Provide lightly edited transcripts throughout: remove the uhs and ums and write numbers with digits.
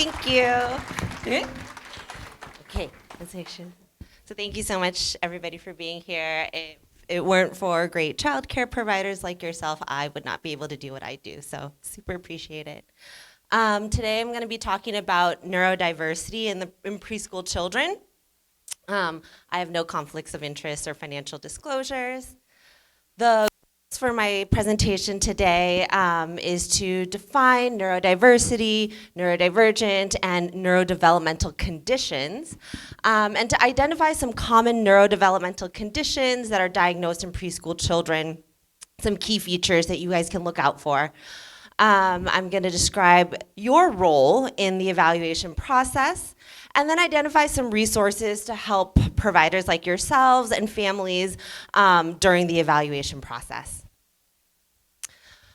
Thank you. Okay, let's make sure. So thank you so much, everybody, for being here. If it weren't for great childcare providers like yourself, I would not be able to do what I do. So super appreciate it. Today I'm going to be talking about neurodiversity in preschool children. I have no conflicts of interest or financial disclosures. The goals for my presentation today is to define neurodiversity, neurodivergent, and neurodevelopmental conditions, and to identify some common neurodevelopmental conditions that are diagnosed in preschool children, some key features that you guys can look out for. I'm going to describe your role in the evaluation process, and then identify some resources to help providers like yourselves and families during the evaluation process.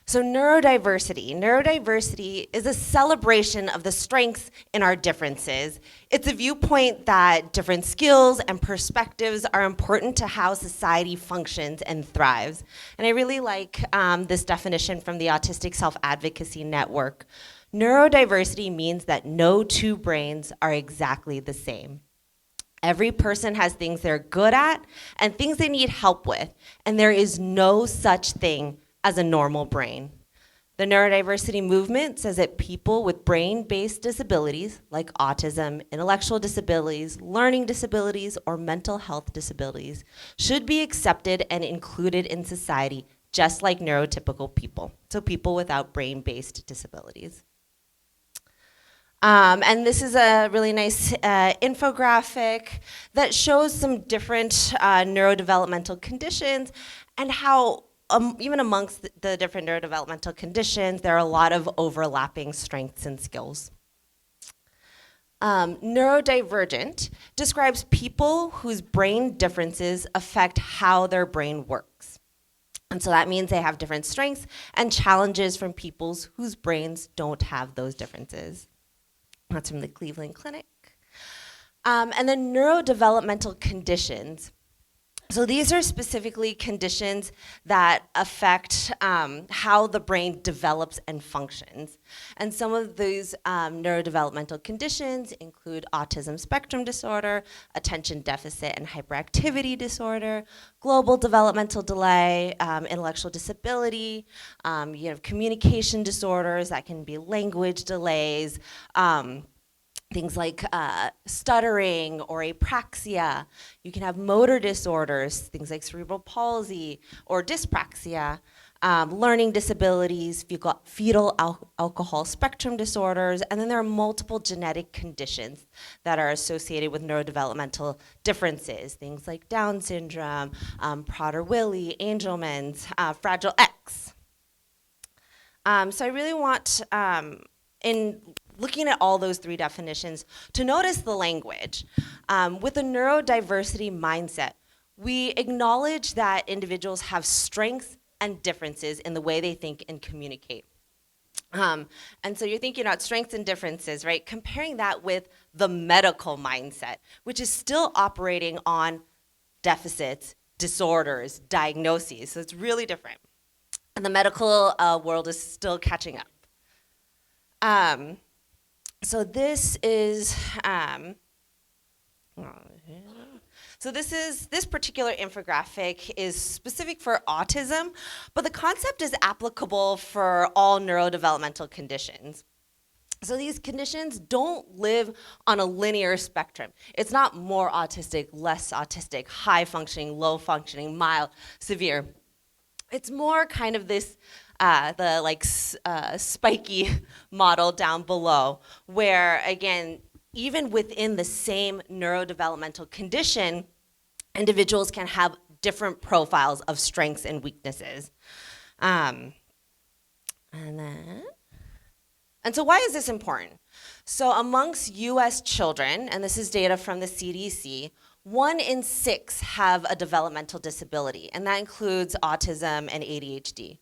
So neurodiversity is a celebration of the strengths in our differences. It's a viewpoint that different skills and perspectives are important to how society functions and thrives. And I really like this definition from the Autistic Self-Advocacy Network. Neurodiversity means that no two brains are exactly the same. Every person has things they're good at and things they need help with, and there is no such thing as a normal brain. The neurodiversity movement says that people with brain-based disabilities like autism, intellectual disabilities, learning disabilities, or mental health disabilities should be accepted and included in society just like neurotypical people, so people without brain-based disabilities. And this is a really nice infographic that shows some different neurodevelopmental conditions and how even amongst the different neurodevelopmental conditions, there are a lot of overlapping strengths and skills. Neurodivergent describes people whose brain differences affect how their brain works. And so that means they have different strengths and challenges from people whose brains don't have those differences. That's from the Cleveland Clinic. And then neurodevelopmental conditions. So these are specifically conditions that affect how the brain develops and functions. And some of these neurodevelopmental conditions include autism spectrum disorder, attention deficit and hyperactivity disorder, global developmental delay, intellectual disability, you have communication disorders that can be language delays, things like stuttering or apraxia. You can have motor disorders, things like cerebral palsy or dyspraxia, learning disabilities, fetal alcohol spectrum disorders, and then there are multiple genetic conditions that are associated with neurodevelopmental differences, things like Down syndrome, Prader-Willi, Angelman's, Fragile X. So I really want, in looking at all those three definitions, to notice the language. With a neurodiversity mindset, we acknowledge that individuals have strengths and differences in the way they think and communicate. And so you're thinking about strengths and differences, right? Comparing that with the medical mindset, which is still operating on deficits, disorders, diagnoses. So it's really different. And the medical world is still catching up. So this is, this particular infographic is specific for autism, but the concept is applicable for all neurodevelopmental conditions. So these conditions don't live on a linear spectrum. It's not more autistic, less autistic, high functioning, low functioning, mild, severe. It's more kind of this spiky model down below, where again, even within the same neurodevelopmental condition, individuals can have different profiles of strengths and weaknesses. And so why is this important? So amongst US children, and this is data from the CDC, 1 in 6 have a developmental disability, and that includes autism and ADHD.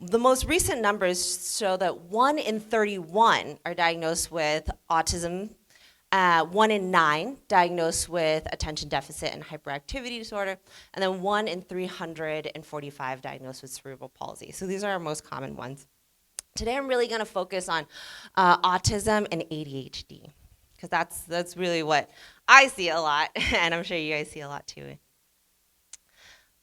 The most recent numbers show that 1 in 31 are diagnosed with autism, 1 in 9 diagnosed with attention deficit and hyperactivity disorder, and then 1 in 345 diagnosed with cerebral palsy. So these are our most common ones. Today I'm really gonna focus on autism and ADHD, because that's really what I see a lot, and I'm sure you guys see a lot too.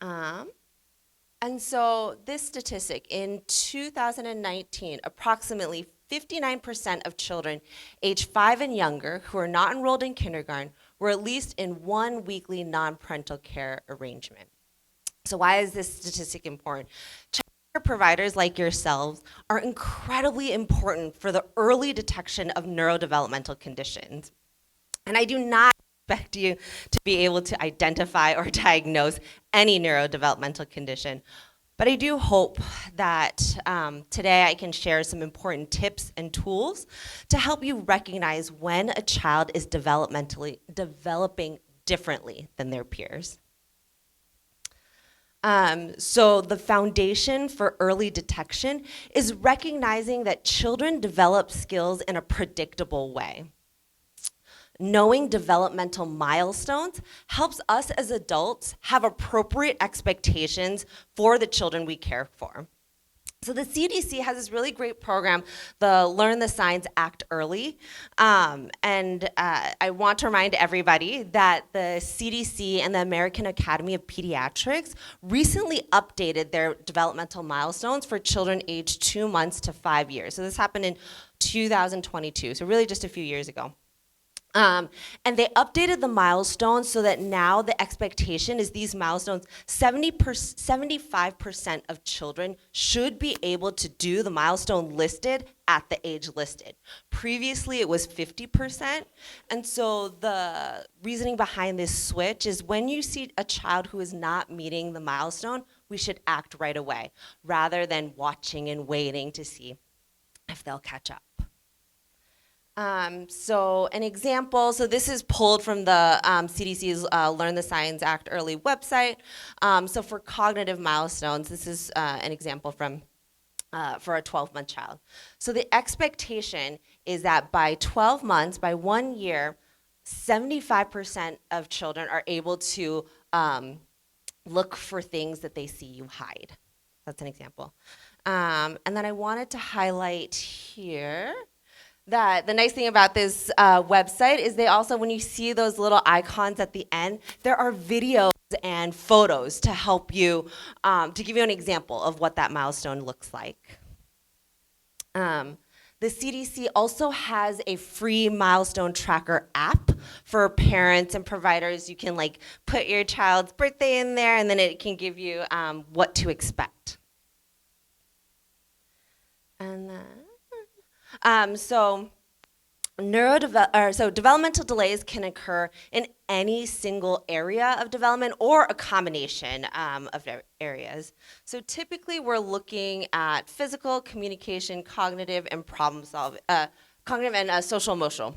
And so this statistic, in 2019, approximately 59% of children age 5 and younger who are not enrolled in kindergarten were at least in one weekly non-parental care arrangement. So why is this statistic important? Child care providers like yourselves are incredibly important for the early detection of neurodevelopmental conditions. And I do not expect you to be able to identify or diagnose any neurodevelopmental condition. But I do hope that today I can share some important tips and tools to help you recognize when a child is developing differently than their peers. So the foundation for early detection is recognizing that children develop skills in a predictable way. Knowing developmental milestones helps us as adults have appropriate expectations for the children we care for. So the CDC has this really great program, the Learn the Signs, Act Early. I want to remind everybody that the CDC and the American Academy of Pediatrics recently updated their developmental milestones for children aged 2 months to 5 years. So this happened in 2022, so really just a few years ago. And they updated the milestones so that now the expectation is these milestones, 75% of children should be able to do the milestone listed at the age listed. Previously, it was 50%. And so the reasoning behind this switch is when you see a child who is not meeting the milestone, we should act right away, rather than watching and waiting to see if they'll catch up. So an example, so this is pulled from the CDC's Learn the Signs Act Early website. So for cognitive milestones, this is an example from for a 12-month child. So the expectation is that by 12 months, by 1 year, 75% of children are able to look for things that they see you hide. That's an example. And then I wanted to highlight here that the nice thing about this website is they also, when you see those little icons at the end, there are videos and photos to help you, to give you an example of what that milestone looks like. The CDC also has a free milestone tracker app for parents and providers. You can like put your child's birthday in there, and then it can give you what to expect. And then developmental delays can occur in any single area of development or a combination of areas. So typically we're looking at physical, communication, cognitive, and cognitive and social emotional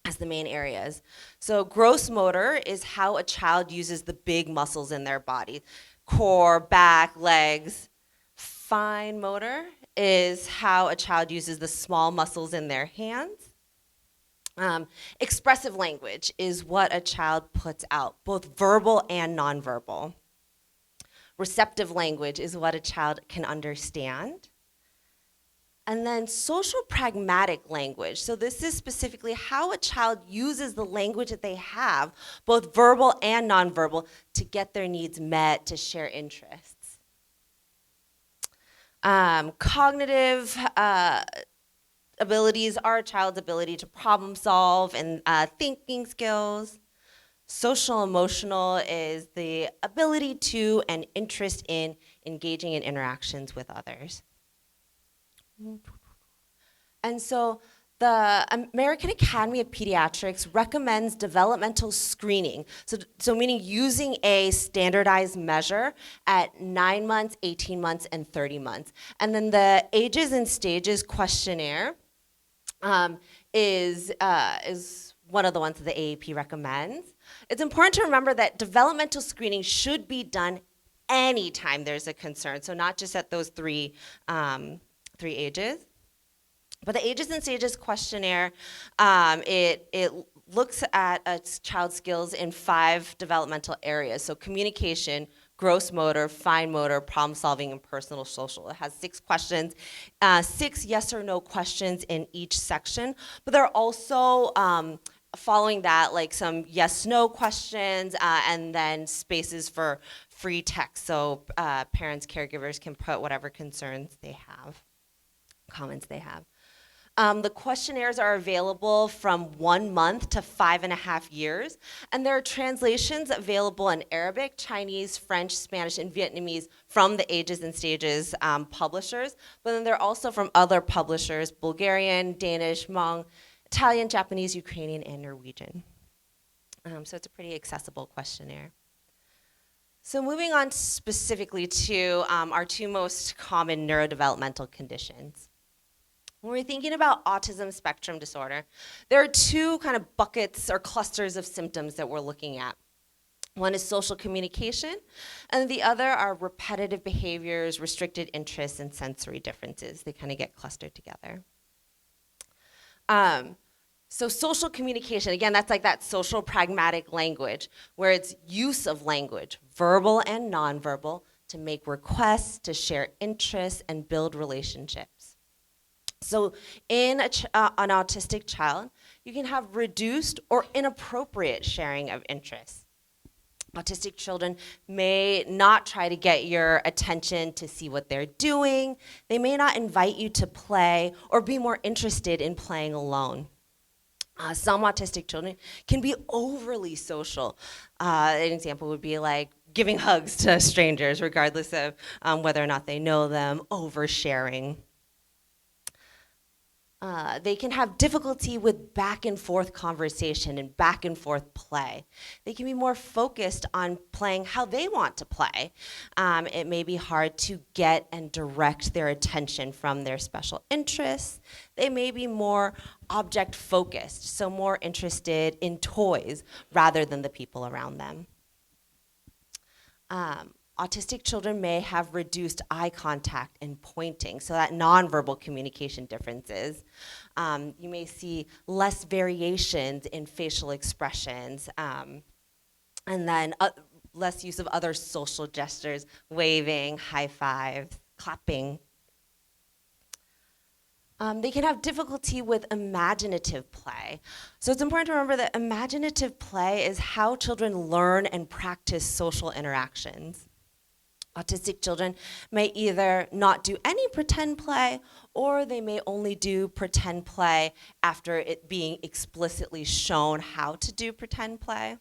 as the main areas. So gross motor is how a child uses the big muscles in their body, core, back, legs. Fine motor is how a child uses the small muscles in their hands. Expressive language is what a child puts out, both verbal and nonverbal. Receptive language is what a child can understand. And then social pragmatic language. So this is specifically how a child uses the language that they have, both verbal and nonverbal, to get their needs met, to share interests. Cognitive abilities are a child's ability to problem solve and thinking skills. Social emotional is the ability to and interest in engaging in interactions with others. And so the American Academy of Pediatrics recommends developmental screening, so meaning using a standardized measure at 9 months, 18 months, and 30 months. And then the Ages and Stages questionnaire is one of the ones that the AAP recommends. It's important to remember that developmental screening should be done anytime there's a concern, so not just at those three ages. But the Ages and Stages questionnaire, it looks at a child's skills in 5 developmental areas. So communication, gross motor, fine motor, problem solving, and personal social. It has 6 questions, 6 yes or no questions in each section, but there are also following that, like some yes/no questions, and then spaces for free text, so parents, caregivers can put whatever concerns they have, comments they have. The questionnaires are available from 1 month to 5.5 years, and there are translations available in Arabic, Chinese, French, Spanish, and Vietnamese from the Ages and Stages publishers, but then they're also from other publishers, Bulgarian, Danish, Hmong, Italian, Japanese, Ukrainian, and Norwegian. So it's a pretty accessible questionnaire. So moving on specifically to our 2 most common neurodevelopmental conditions. When we're thinking about autism spectrum disorder, there are 2 kind of buckets or clusters of symptoms that we're looking at. One is social communication, and the other are repetitive behaviors, restricted interests, and sensory differences. They kind of get clustered together. So social communication, again, that's like that social pragmatic language, where it's use of language, verbal and nonverbal, to make requests, to share interests, and build relationships. So in an autistic child, you can have reduced or inappropriate sharing of interests. Autistic children may not try to get your attention to see what they're doing. They may not invite you to play or be more interested in playing alone. Some autistic children can be overly social. An example would be like giving hugs to strangers, regardless of whether or not they know them, oversharing. They can have difficulty with back and forth conversation and back and forth play. They can be more focused on playing how they want to play. It may be hard to get and direct their attention from their special interests. They may be more object focused, so more interested in toys rather than the people around them. Autistic children may have reduced eye contact and pointing, so that nonverbal communication differences. You may see less variations in facial expressions, and then less use of other social gestures, waving, high fives, clapping. They can have difficulty with imaginative play. So it's important to remember that imaginative play is how children learn and practice social interactions. Autistic children may either not do any pretend play, or they may only do pretend play after it being explicitly shown how to do pretend play.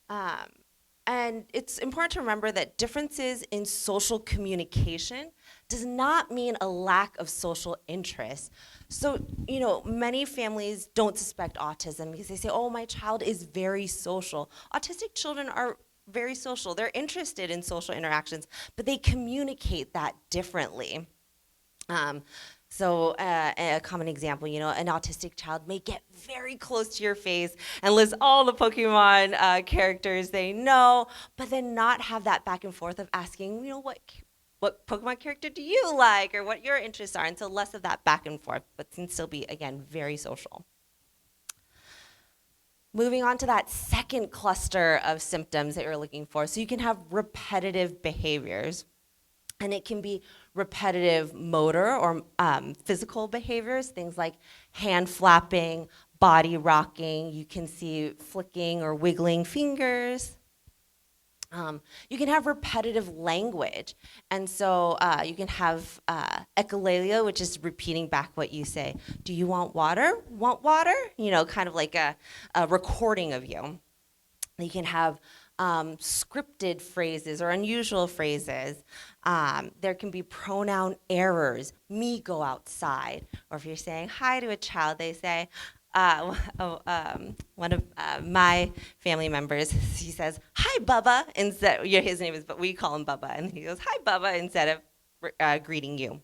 And it's important to remember that differences in social communication does not mean a lack of social interest. So, many families don't suspect autism because they say, oh, my child is very social. Autistic children are very social. They're interested in social interactions, but they communicate that differently. So a common example, an autistic child may get very close to your face and list all the Pokemon characters they know, but then not have that back and forth of asking, what Pokemon character do you like, or what your interests are, and so less of that back and forth, but can still be, again, very social. Moving on to that second cluster of symptoms that you're looking for. So you can have repetitive behaviors, and it can be repetitive motor or physical behaviors, things like hand flapping, body rocking. You can see flicking or wiggling fingers. You can have repetitive language, and so you can have echolalia, which is repeating back what you say. Do you want water? Want water? Kind of like a recording of you. You can have scripted phrases or unusual phrases. There can be pronoun errors. Me go outside. Or if you're saying hi to a child, they say, one of my family members, he says, hi, Bubba, instead, his name is, but we call him Bubba, and he goes, hi, Bubba, instead of greeting you.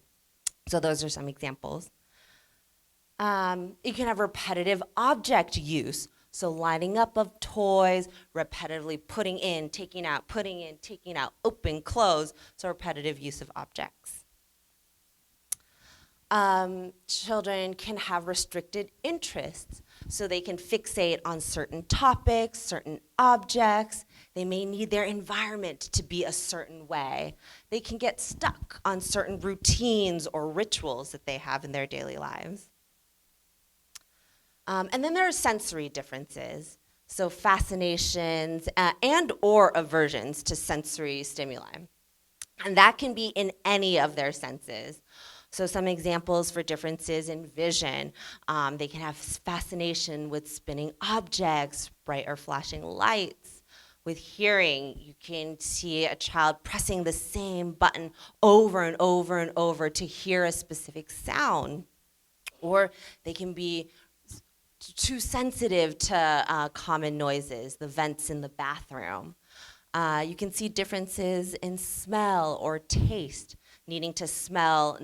So those are some examples. You can have repetitive object use, so lining up of toys, repetitively putting in, taking out, open, close, so repetitive use of objects. Children can have restricted interests. So they can fixate on certain topics, certain objects. They may need their environment to be a certain way. They can get stuck on certain routines or rituals that they have in their daily lives. And then there are sensory differences. So fascinations and or aversions to sensory stimuli. And that can be in any of their senses. So some examples for differences in vision. They can have fascination with spinning objects, bright or flashing lights. With hearing, you can see a child pressing the same button over and over and over to hear a specific sound. Or they can be too sensitive to common noises, the vents in the bathroom. You can see differences in smell or taste, needing to smell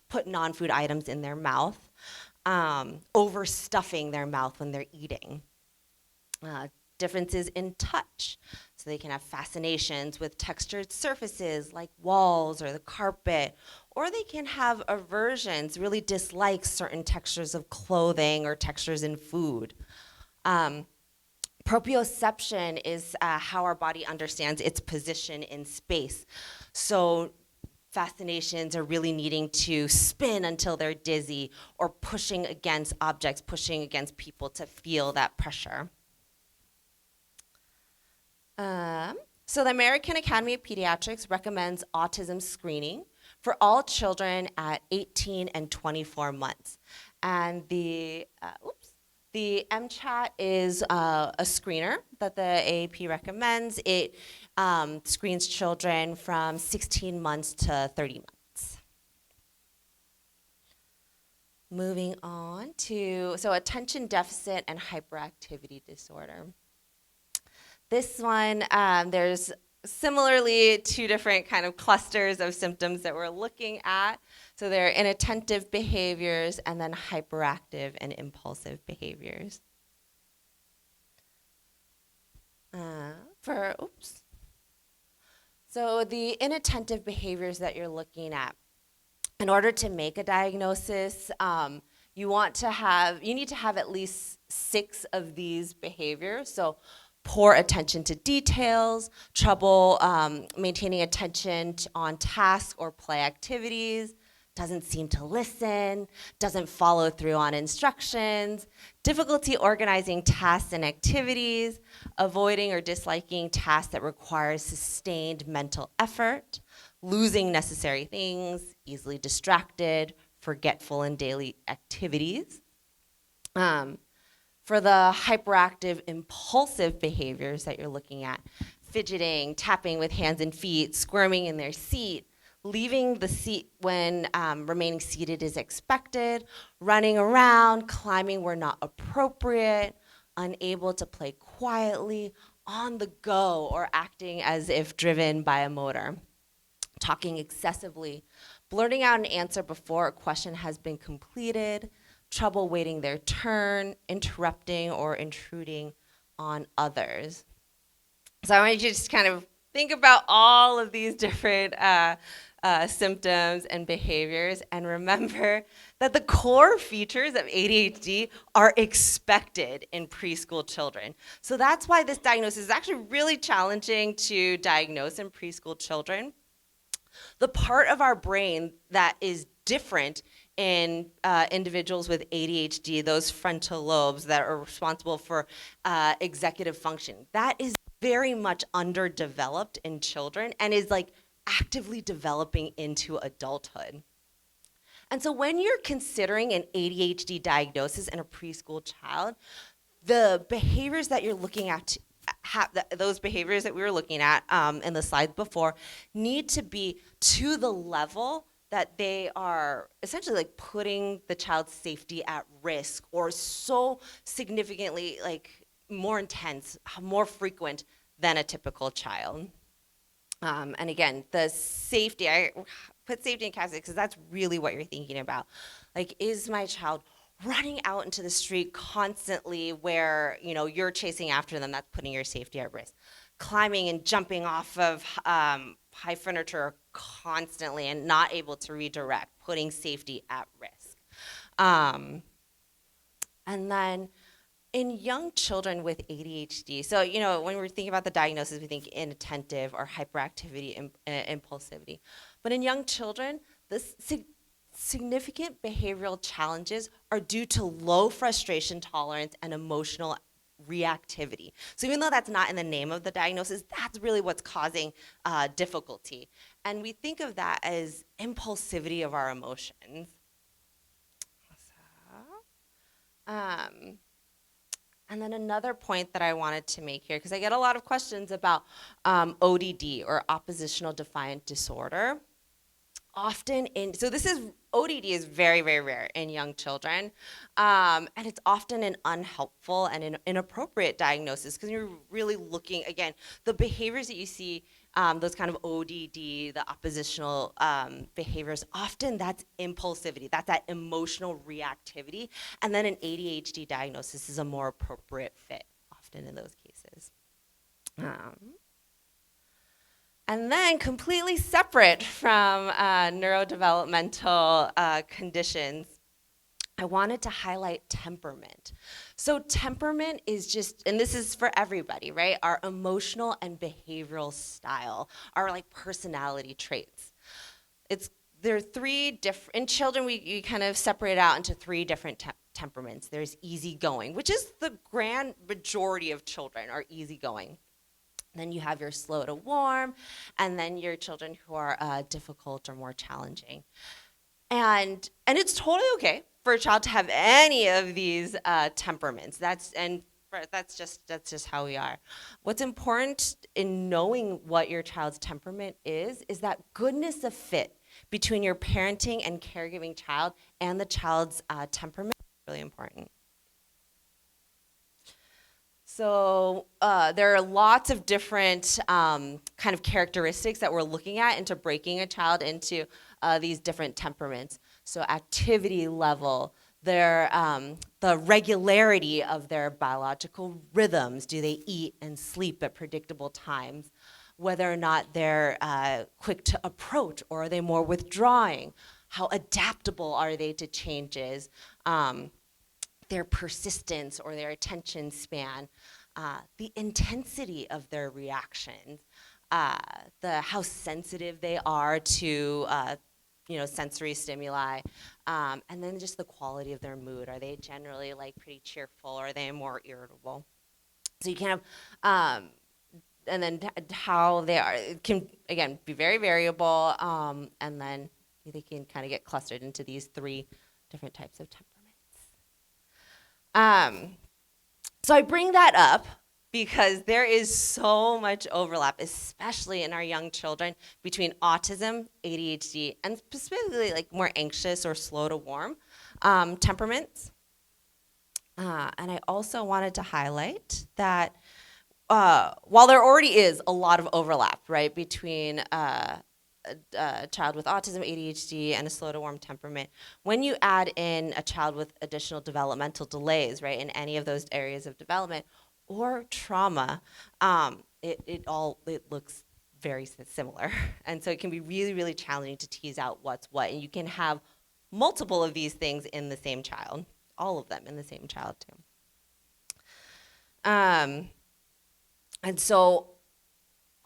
put non-food items in their mouth, overstuffing their mouth when they're eating. Differences in touch, so they can have fascinations with textured surfaces like walls or the carpet, or they can have aversions, really dislike certain textures of clothing or textures in food. Proprioception is how our body understands its position in space. So fascinations are really needing to spin until they're dizzy or pushing against objects, pushing against people to feel that pressure. So the American Academy of Pediatrics recommends autism screening for all children at 18 and 24 months. And the MCHAT is a screener that the AAP recommends. It screens children from 16 months to 30 months. Moving on to, attention deficit and hyperactivity disorder. This one, there's similarly two different kind of clusters of symptoms that we're looking at. So there are inattentive behaviors and then hyperactive and impulsive behaviors. So the inattentive behaviors that you're looking at, in order to make a diagnosis, you need to have at least 6 of these behaviors. So poor attention to details, trouble maintaining attention on tasks or play activities, doesn't seem to listen, doesn't follow through on instructions, difficulty organizing tasks and activities, avoiding or disliking tasks that require sustained mental effort, losing necessary things, easily distracted, forgetful in daily activities. For the hyperactive, impulsive behaviors that you're looking at, fidgeting, tapping with hands and feet, squirming in their seat, leaving the seat when remaining seated is expected, running around, climbing where not appropriate, unable to play quietly, on the go, or acting as if driven by a motor, talking excessively, blurting out an answer before a question has been completed, trouble waiting their turn, interrupting or intruding on others. So I want you to just kind of think about all of these different symptoms and behaviors, and remember that the core features of ADHD are expected in preschool children. So that's why this diagnosis is actually really challenging to diagnose in preschool children. The part of our brain that is different in individuals with ADHD, those frontal lobes that are responsible for executive function, that is very much underdeveloped in children and is like actively developing into adulthood. And so when you're considering an ADHD diagnosis in a preschool child, the behaviors that you're looking at, those behaviors that we were looking at in the slides before, need to be to the level that they are essentially like putting the child's safety at risk, or so significantly like more intense, more frequent than a typical child. And again, the safety, I put safety in caps because that's really what you're thinking about. Like, is my child running out into the street constantly where, you know, you're chasing after them? That's putting your safety at risk. Climbing and jumping off of high furniture constantly and not able to redirect, putting safety at risk. And then in young children with ADHD, so when we're thinking about the diagnosis, we think inattentive or hyperactivity, impulsivity. But in young children, the significant behavioral challenges are due to low frustration tolerance and emotional reactivity. So even though that's not in the name of the diagnosis, that's really what's causing difficulty. And we think of that as impulsivity of our emotions. And then another point that I wanted to make here, because I get a lot of questions about ODD, or oppositional defiant disorder. ODD is very, very rare in young children, and it's often an unhelpful and an inappropriate diagnosis, because you're really looking, again, the behaviors that you see, those kind of ODD, the oppositional behaviors, often that's impulsivity, that's that emotional reactivity, and then an ADHD diagnosis is a more appropriate fit, often in those cases. And then completely separate from neurodevelopmental conditions, I wanted to highlight temperament. So temperament is just, and this is for everybody, right? Our emotional and behavioral style, our personality traits. There are three different, in children you kind of separate out into three different temperaments. There's easygoing, which is the grand majority of children are easygoing. Then you have your slow to warm, and then your children who are difficult or more challenging. And it's totally okay for a child to have any of these temperaments. That's just how we are. What's important in knowing what your child's temperament is that goodness of fit between your parenting and caregiving child and the child's temperament is really important. So there are lots of different kind of characteristics that we're looking at into breaking a child into these different temperaments. So activity level, the regularity of their biological rhythms. Do they eat and sleep at predictable times? Whether or not they're quick to approach, or are they more withdrawing? How adaptable are they to changes? Their persistence or their attention span, the intensity of their reactions, how sensitive they are to sensory stimuli, and then just the quality of their mood. Are they generally pretty cheerful, or are they more irritable? So you can have, and then how they are, it can again be very variable, and then they can kind of get clustered into these three different types of temperaments. So I bring that up because there is so much overlap, especially in our young children, between autism, ADHD, and specifically more anxious or slow to warm temperaments. And I also wanted to highlight that while there already is a lot of overlap, right, between a child with autism, ADHD, and a slow to warm temperament, when you add in a child with additional developmental delays, right, in any of those areas of development, or trauma, it looks very similar. And so it can be really, really challenging to tease out what's what. And you can have multiple of these things in the same child, all of them in the same child too. And so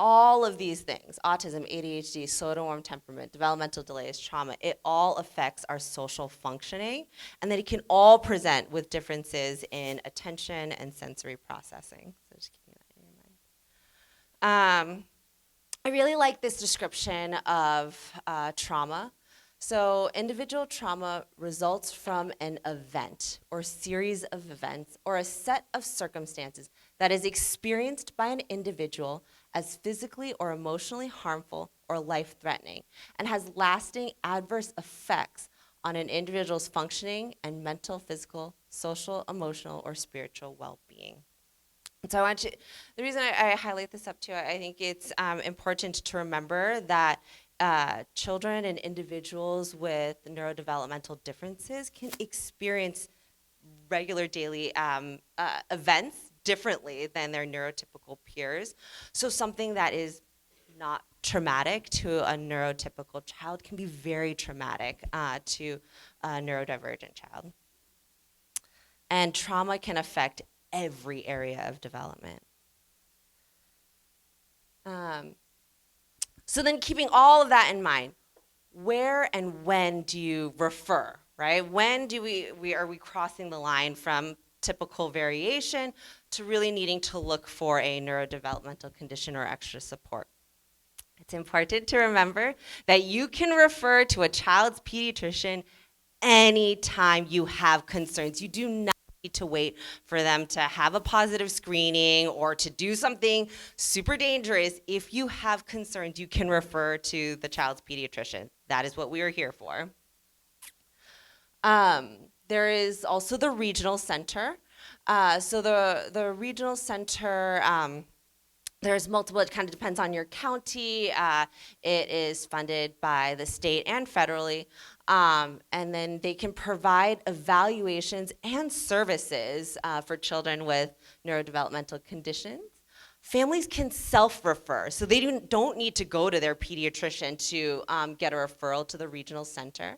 all of these things, autism, ADHD, slow to warm temperament, developmental delays, trauma, it all affects our social functioning, and that it can all present with differences in attention and sensory processing. So just keeping that in your mind. I really like this description of trauma. So individual trauma results from an event or series of events or a set of circumstances that is experienced by an individual as physically or emotionally harmful or life-threatening, and has lasting adverse effects on an individual's functioning and mental, physical, social, emotional, or spiritual well-being. And so the reason I highlight this up too, I think it's important to remember that children and individuals with neurodevelopmental differences can experience regular daily events differently than their neurotypical peers. So something that is not traumatic to a neurotypical child can be very traumatic to a neurodivergent child. And trauma can affect every area of development. So then keeping all of that in mind, where and when do you refer, right? When do are we crossing the line from typical variation to really needing to look for a neurodevelopmental condition or extra support? It's important to remember that you can refer to a child's pediatrician anytime you have concerns. You do not need to wait for them to have a positive screening or to do something super dangerous. If you have concerns, you can refer to the child's pediatrician. That is what we are here for. There is also the regional center. So the regional center, there's multiple, it kind of depends on your county. It is funded by the state and federally. And then they can provide evaluations and services for children with neurodevelopmental conditions. Families can self-refer, so they don't need to go to their pediatrician to get a referral to the regional center.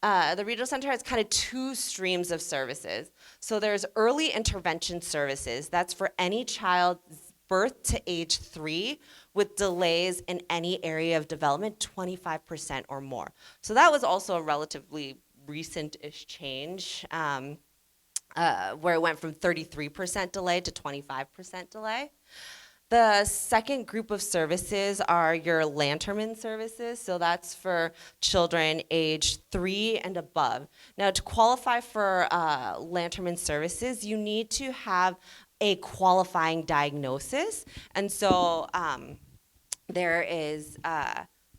The regional center has kind of two streams of services. So there's early intervention services. That's for any child birth to age 3 with delays in any area of development, 25% or more. So that was also a relatively recent-ish change where it went from 33% delay to 25% delay. The second group of services are your Lanterman services. So that's for children age 3 and above. Now, to qualify for Lanterman services, you need to have a qualifying diagnosis. And so there is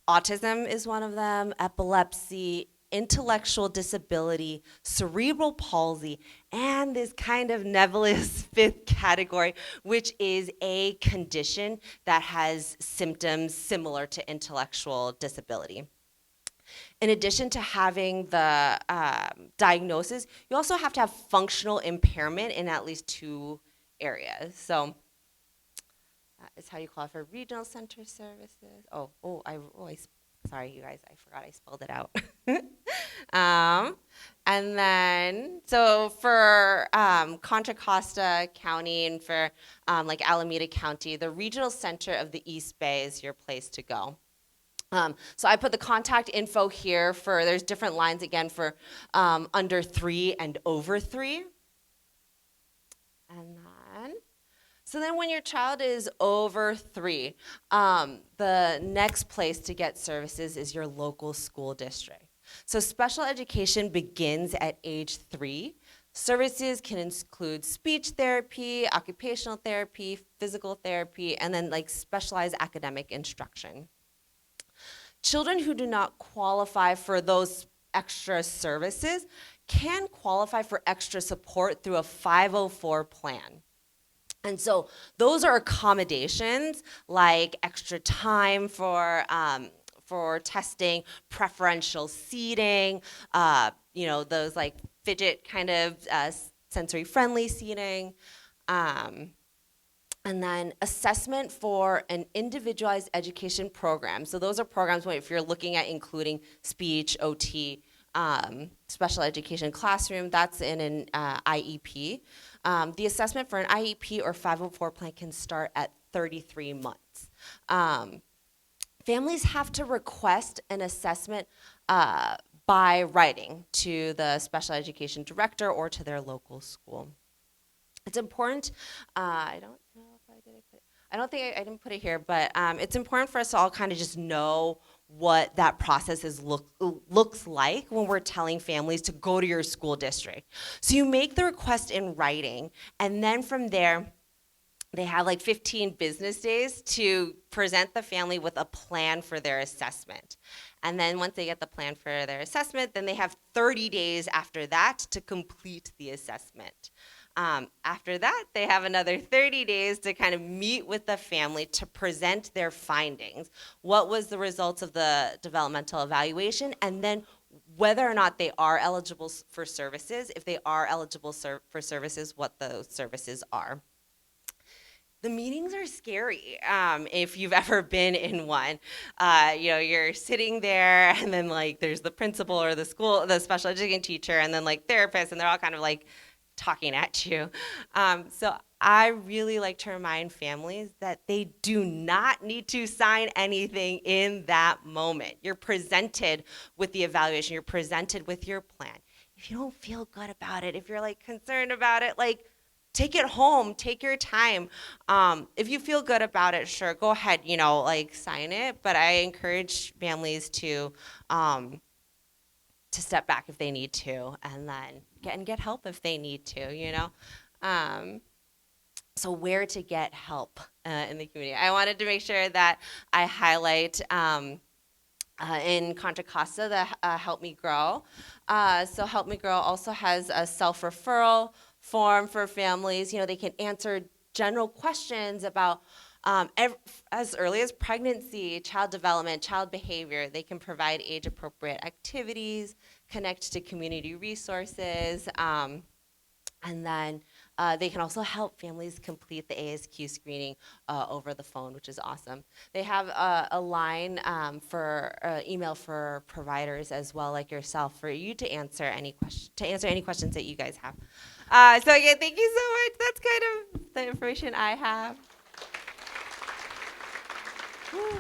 autism is one of them, epilepsy, intellectual disability, cerebral palsy, and this kind of nebulous fifth category, which is a condition that has symptoms similar to intellectual disability. In addition to having the diagnosis, you also have to have functional impairment in at least 2 areas. So that is how you qualify for regional center services. Sorry, you guys, I forgot I spelled it out. And then, so for Contra Costa County and for like Alameda County, the regional center of the East Bay is your place to go. So I put the contact info here for, there's different lines again for under 3 and over 3. And then, so then when your child is over 3, the next place to get services is your local school district. So special education begins at age 3. Services can include speech therapy, occupational therapy, physical therapy, and then like specialized academic instruction. Children who do not qualify for those extra services can qualify for extra support through a 504 plan. And so those are accommodations like extra time for testing, preferential seating, those like fidget kind of sensory-friendly seating, and then assessment for an individualized education program. So those are programs where if you're looking at including speech, OT, special education classroom, that's in an IEP. The assessment for an IEP or 504 plan can start at 33 months. Families have to request an assessment by writing to the special education director or to their local school. It's important, I don't know if I did put it, I don't think I didn't put it here, but it's important for us to all kind of just know what that process looks like when we're telling families to go to your school district. So you make the request in writing, and then from there, they have like 15 business days to present the family with a plan for their assessment. And then once they get the plan for their assessment, then they have 30 days after that to complete the assessment. After that, they have another 30 days to kind of meet with the family to present their findings. What was the results of the developmental evaluation, and then whether or not they are eligible for services. If they are eligible for services, what those services are. The meetings are scary if you've ever been in one. You're sitting there, and then like there's the principal or the special education teacher, and then like therapists, and they're all kind of like talking at you. So I really like to remind families that they do not need to sign anything in that moment. You're presented with the evaluation, you're presented with your plan. If you don't feel good about it, if you're like concerned about it, like take it home, take your time. If you feel good about it, sure, go ahead, like sign it. But I encourage families to step back if they need to, and then get help if they need to. So where to get help in the community? I wanted to make sure that I highlight in Contra Costa the Help Me Grow. So Help Me Grow also has a self-referral form for families. They can answer general questions about as early as pregnancy, child development, child behavior. They can provide age-appropriate activities, connect to community resources, and then they can also help families complete the ASQ screening over the phone, which is awesome. They have a line for email for providers as well, like yourself, for you to answer any questions that you guys have. So again, thank you so much. That's kind of the information I have. Woo.